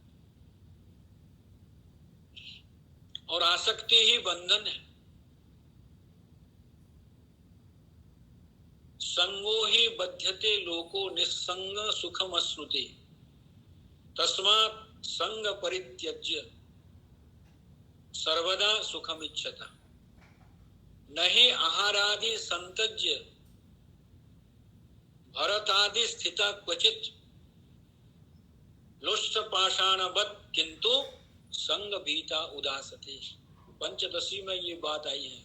हैं, और आसक्ति ही बंधन है। संगो ही बध्यते लोको निस्संग सुखम अश्नुते तस्मात् संग परित्यज्य सर्वदा सुखम इच्छता नहीं आहारादि संतज्य भरतादि स्थिता क्वचित लुष्ट पाषाणवत् किंतु संग भीता उदासते। पंचदशी में ये बात आई है।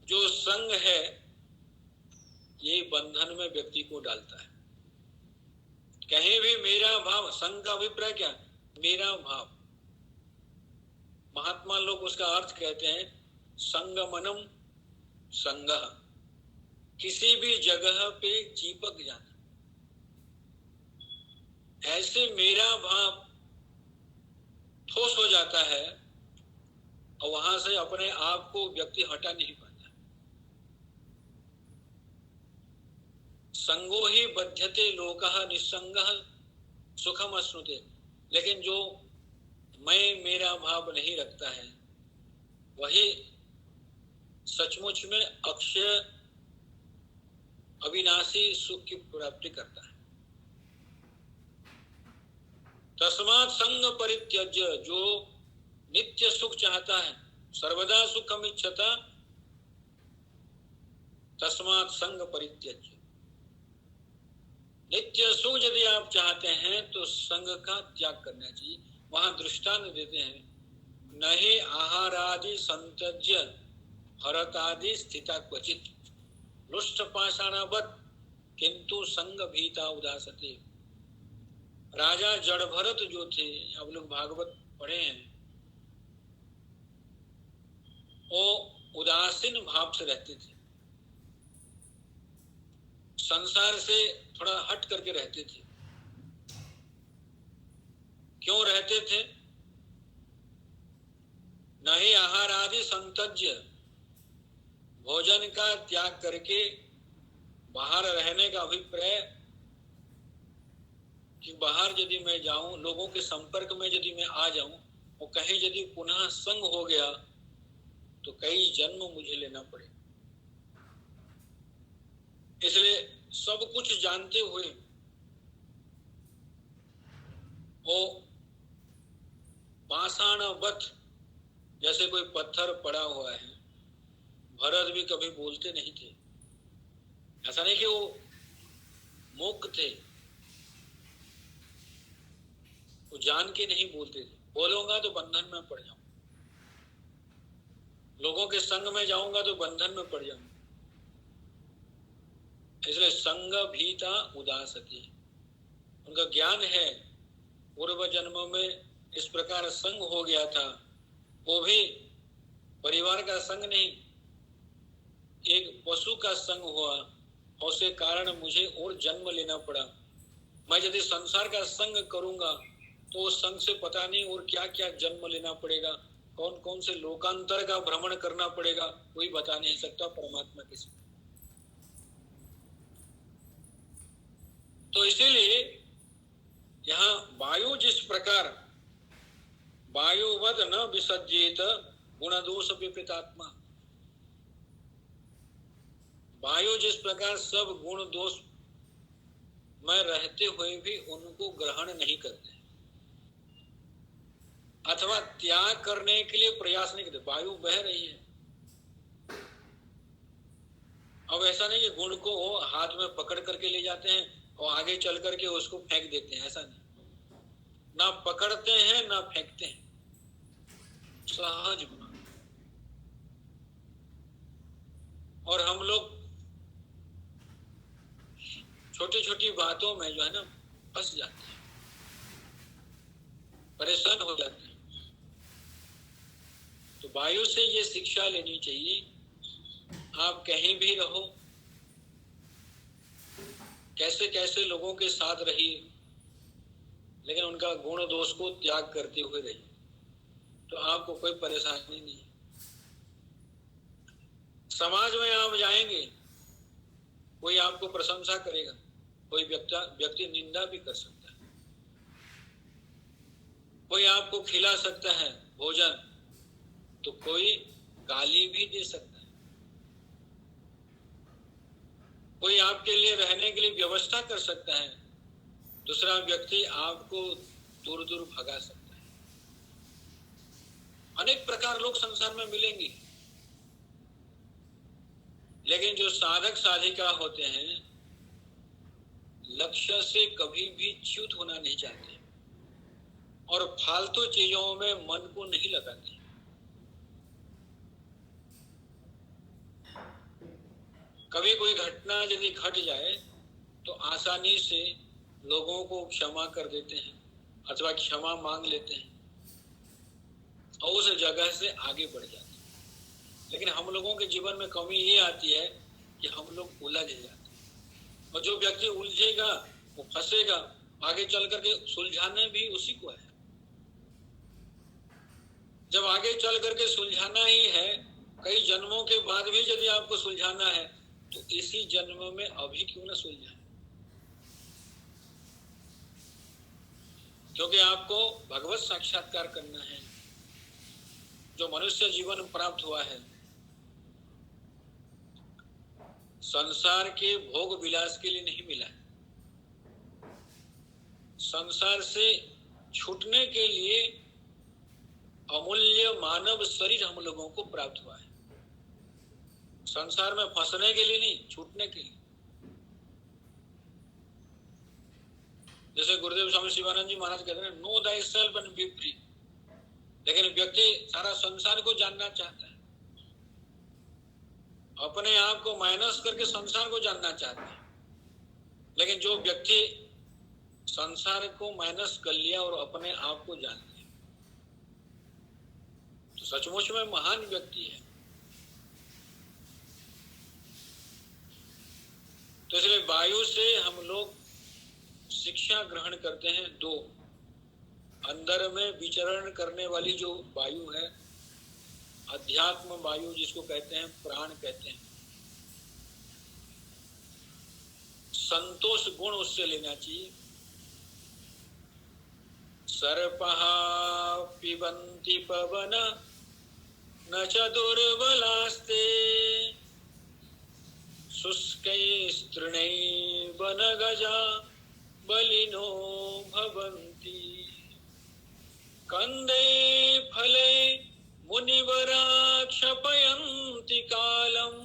जो संग है ये बंधन में व्यक्ति को डालता है। कहीं भी मेरा भाव, संग का अभिप्राय क्या? मेरा भाव। महात्मा लोग उसका अर्थ कहते हैं संगमनम संगः, किसी भी जगह पे चिपक जाना। ऐसे मेरा भाव ठोस हो जाता है और वहां से अपने आप को व्यक्ति हटा नहीं पाता। संगो ही बध्यते लोकः निस्संगः सुखम अश्नुते। लेकिन जो मैं मेरा भाव नहीं रखता है वही सचमुच में अक्षय अविनाशी सुख की प्राप्ति करता है। तस्मात् संग परित्यज्य, जो नित्य सुख चाहता है, सर्वदा सुखम इच्छता, तस्मात् संग परित्यज्य। नित्य सुख यदि आप चाहते हैं तो संग का त्याग करना चाहिए। वहां दृष्टांत देते हैं, नहीं आहारादि संतज्य हरतादि स्थिता क्वचित लुष्ट पाषाणवत् किंतु संग भीता उदासते। राजा जड़भरत जो थे, आप लोग भागवत पढ़े हैं, वो उदासीन भाव से रहते थे, संसार से थोड़ा हट करके रहते थे। क्यों रहते थे? नहीं आहार आदि संतज्य, भोजन का त्याग करके बाहर रहने का अभिप्राय कि बाहर यदि मैं जाऊं, लोगों के संपर्क में यदि मैं आ जाऊं और कहीं यदि पुनः संग हो गया तो कई जन्म मुझे लेना पड़े। इसलिए सब कुछ जानते हुए वो पाषाणवत्, जैसे कोई पत्थर पड़ा हुआ है। भरत भी कभी बोलते नहीं थे। ऐसा नहीं कि वो मूक थे, वो जान के नहीं बोलते थे। बोलूंगा तो बंधन में पड़ जाऊंगा, लोगों के संग में जाऊंगा तो बंधन में पड़ जाऊंगा। इसलिए संग भीता उदासती, उनका ज्ञान है पूर्व जन्मों में इस प्रकार संग हो गया था, वो भी परिवार का संग नहीं, एक पशु का संग हुआ और उसके कारण मुझे और जन्म लेना पड़ा। मैं यदि संसार का संग करूंगा तो उस संग से पता नहीं और क्या क्या जन्म लेना पड़ेगा, कौन कौन से लोकांतर का भ्रमण करना पड़ेगा, कोई बता नहीं सकता परमात्मा किसी। तो इसीलिए यहाँ वायु जिस प्रकार वायुवद न विसज्जेत गुण दोष विपरीतात्मा, वायु जिस प्रकार सब गुण दोष में रहते हुए भी उनको ग्रहण नहीं करते अथवा त्याग करने के लिए प्रयास नहीं करते। वायु बह रही है, अब ऐसा नहीं कि गुण को हाथ में पकड़ करके ले जाते हैं और आगे चल करके उसको फेंक देते हैं, ऐसा नहीं। ना पकड़ते हैं ना फेंकते हैं, सहज गुण। और हम लोग छोटी छोटी बातों में जो है ना फंस जाते हैं, परेशान हो जाते हैं। तो वायु से ये शिक्षा लेनी चाहिए, आप कहीं भी रहो, कैसे कैसे लोगों के साथ रहिए, लेकिन उनका गुण दोष को त्याग करते हुए रहिए, तो आपको कोई परेशानी नहीं। समाज में आप जाएंगे, कोई आपको प्रशंसा करेगा, कोई व्यक्ति निंदा भी कर सकता है, कोई आपको खिला सकता है भोजन, तो कोई गाली भी दे सकता है, कोई आपके लिए रहने के लिए व्यवस्था कर सकता है, दूसरा व्यक्ति आपको दूर दूर भगा सकता है। अनेक प्रकार लोग संसार में मिलेंगे, लेकिन जो साधक साधिका होते हैं लक्ष्य से कभी भी च्युत होना नहीं चाहते और फालतू चीजों में मन को नहीं लगाते। कभी कोई घटना यदि घट जाए तो आसानी से लोगों को क्षमा कर देते हैं अथवा क्षमा मांग लेते हैं और उस जगह से आगे बढ़ जाते हैं। लेकिन हम लोगों के जीवन में कमी ये आती है कि हम लोग उलझ जाते हैं, और जो व्यक्ति उलझेगा वो फंसेगा, आगे चल करके सुलझाना भी उसी को है। जब आगे चल करके सुलझाना ही है, कई जन्मों के बाद भी यदि आपको सुलझाना है तो इसी जन्म में अभी क्यों ना सुलझाए, क्योंकि आपको भगवत साक्षात्कार करना है। जो मनुष्य जीवन प्राप्त हुआ है संसार के भोग विलास के लिए नहीं मिला है, संसार से छूटने के लिए अमूल्य मानव शरीर हम लोगों को प्राप्त हुआ है। संसार में फंसने के लिए नहीं, छूटने के लिए। जैसे गुरुदेव स्वामी शिवानंद जी महाराज कहते हैं, no thy self and B free. लेकिन व्यक्ति सारा संसार को जानना चाहता है, अपने आप को माइनस करके संसार को जानना चाहता है। लेकिन जो व्यक्ति संसार को माइनस कर लिया और अपने आप को जान लिया तो सचमुच में महान व्यक्ति है। तो इसलिए वायु से हम लोग शिक्षा ग्रहण करते हैं दो। अंदर में विचरण करने वाली जो वायु है, अध्यात्म वायु जिसको कहते हैं, प्राण कहते हैं, संतोष गुण उससे लेना चाहिए। सर्पः पिबन्ति पवन न च दुर्बलास्ते शुष्कैस्तृणैव न गजा बलिनो भवन्ति कंदे फले मुनिवरा क्षपयन्ति कालम्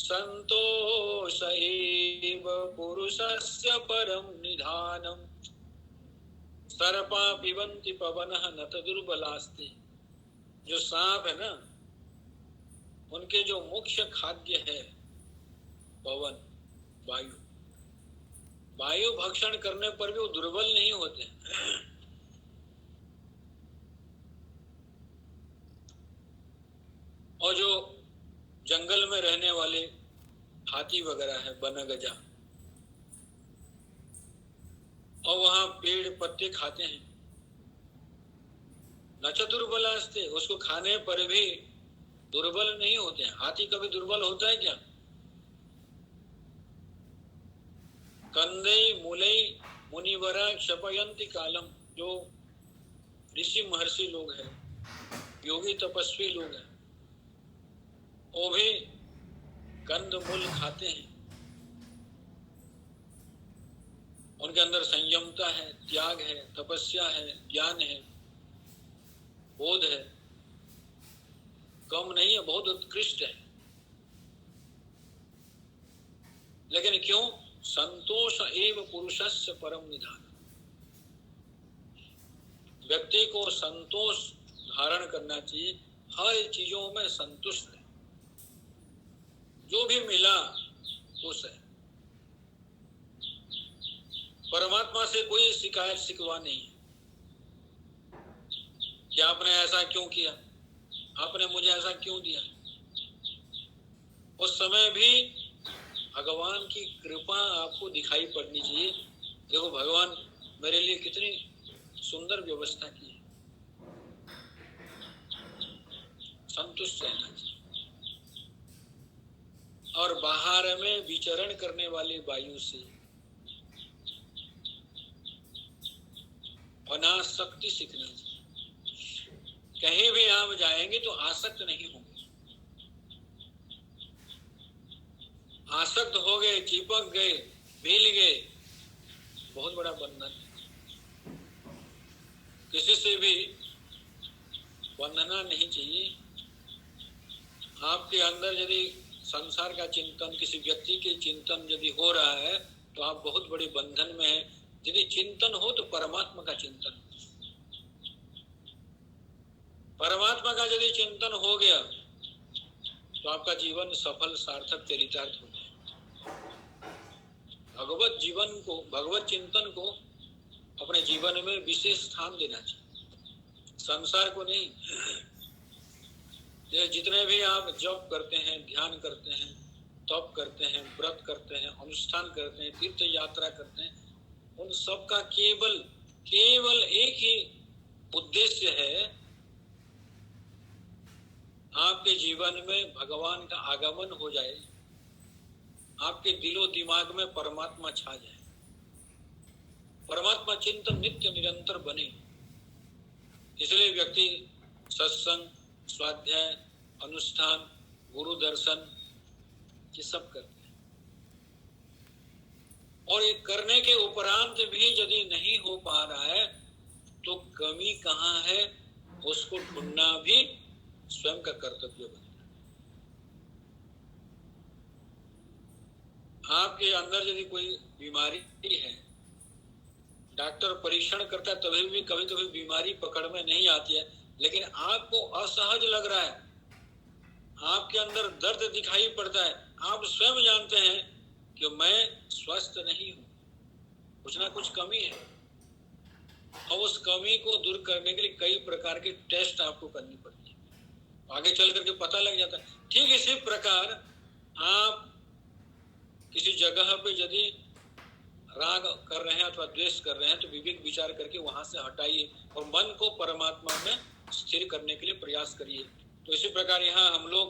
संतोष एव पुरुषस्य परम निधानम्। सर्पा पिबन्ति पवनः न च दुर्बलास्ते। जो सांप है ना, उनके जो मुख्य खाद्य है पवन, वायु। वायु भक्षण करने पर भी वो दुर्बल नहीं होते। और जो जंगल में रहने वाले हाथी वगैरह है, बनगजा, और वहां पेड़ पत्ते खाते हैं, न च दुर्बलास्ते, उसको खाने पर भी दुर्बल नहीं होते हैं। हाथी कभी दुर्बल होता है क्या? कंदे मूलई मुनिवरा क्षपयन्ति कालम। जो ऋषि महर्षि लोग हैं, योगी तपस्वी लोग हैं, वो भी कंद मूल खाते हैं। उनके अंदर संयमता है, त्याग है, तपस्या है, ज्ञान है, बोध है, कम नहीं है, बहुत उत्कृष्ट है। लेकिन क्यों? संतोष एव पुरुषस्य परम निधान। व्यक्ति को संतोष धारण करना चाहिए, हर चीजों में संतुष्ट है, जो भी मिला खुश है। परमात्मा से कोई शिकायत शिकवा नहीं है कि आपने ऐसा क्यों किया, आपने मुझे ऐसा क्यों दिया। उस समय भी भगवान की कृपा आपको दिखाई पड़नी चाहिए। देखो भगवान मेरे लिए कितनी सुंदर व्यवस्था की है। संतुष्ट रहना चाहिए। और बाहर में विचरण करने वाली वायु से अनासक्ति सीखना चाहिए। कहीं भी आप जाएंगे तो आसक्त नहीं होंगे। आसक्त हो गए, चिपक गए, मिल गए, बहुत बड़ा बंधन है। किसी से भी बंधना नहीं चाहिए। आपके अंदर यदि संसार का चिंतन, किसी व्यक्ति के चिंतन यदि हो रहा है तो आप बहुत बड़े बंधन में हैं। यदि चिंतन हो तो परमात्मा का चिंतन, परमात्मा का यदि चिंतन हो गया तो आपका जीवन सफल सार्थक चरितार्थ हो गया। भगवत जीवन को, भगवत चिंतन को अपने जीवन में विशेष स्थान देना चाहिए, संसार को नहीं। ये जितने भी आप जप करते हैं, ध्यान करते हैं, तप करते हैं, व्रत करते हैं, अनुष्ठान करते हैं, तीर्थ यात्रा करते हैं, उन सब का केवल एक ही उद्देश्य है, आपके जीवन में भगवान का आगमन हो जाए, आपके दिलो दिमाग में परमात्मा छा जाए, परमात्मा चिंतन नित्य निरंतर बने। इसलिए व्यक्ति सत्संग, स्वाध्याय, अनुष्ठान, गुरु दर्शन ये सब करते हैं। और ये करने के उपरांत भी यदि नहीं हो पा रहा है तो कमी कहाँ है उसको ढूंढना भी स्वयं का कर्तव्य बनता है। आपके अंदर यदि कोई बीमारी है, डॉक्टर परीक्षण करता है तभी भी कभी कभी बीमारी पकड़ में नहीं आती है, लेकिन आपको असहज लग रहा है, आपके अंदर दर्द दिखाई पड़ता है, आप स्वयं जानते हैं कि मैं स्वस्थ नहीं हूं, कुछ ना कुछ कमी है। और उस कमी को दूर करने के लिए कई प्रकार के टेस्ट आपको करनी पड़ती है, आगे चल करके पता लग जाता है। ठीक इसी प्रकार आप किसी जगह पे यदि राग कर रहे हैं अथवा द्वेष कर रहे हैं तो विवेक विचार करके वहां से हटाइए और मन को परमात्मा में स्थिर करने के लिए प्रयास करिए। तो इसी प्रकार यहाँ हम लोग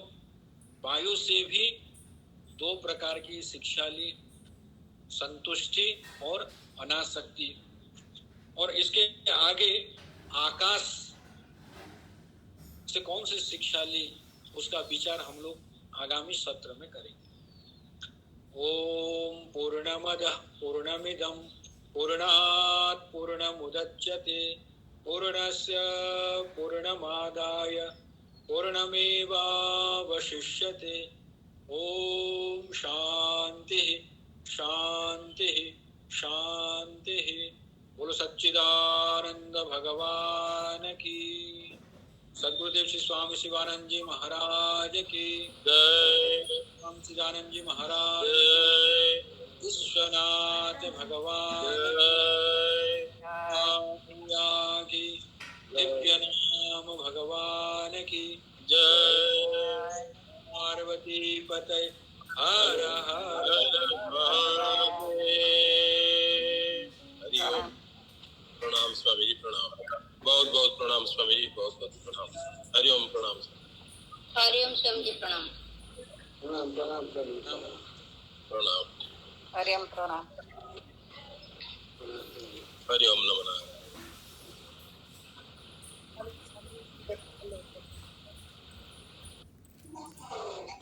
वायु से भी दो प्रकार की शिक्षा ली, संतुष्टि और अनासक्ति। और इसके आगे आकाश से कौन सी शिक्षा ली उसका विचार हम लोग आगामी सत्र में करेंगे। ओम पूर्णमदः पूर्णमिदं पूर्णात् पूर्णमुदच्यते पूर्णस्य पूर्णमादाय पूर्णमेवावशिष्यते। ओम शांति शांति शांति। बोलो सच्चिदानंद भगवान की, सद्गुरुदेव श्री स्वामी शिवानंद जी महाराज की जय, स्वामी शिवानंद जी महाराज विश्वनाथ भगवान की, दिव्य नाम भगवान की जय। पार्वती पते हर हर हरिओम। प्रणाम स्वामी जी, प्रणाम, बहुत बहुत प्रणाम स्वामी जी, बहुत बहुत प्रणाम। हरिओम, प्रणाम। हरिओम स्वामी जी, प्रणाम। प्रणाम प्रणाम प्रणाम प्रणाम। हरिओम, प्रणाम। हरिओम नमः।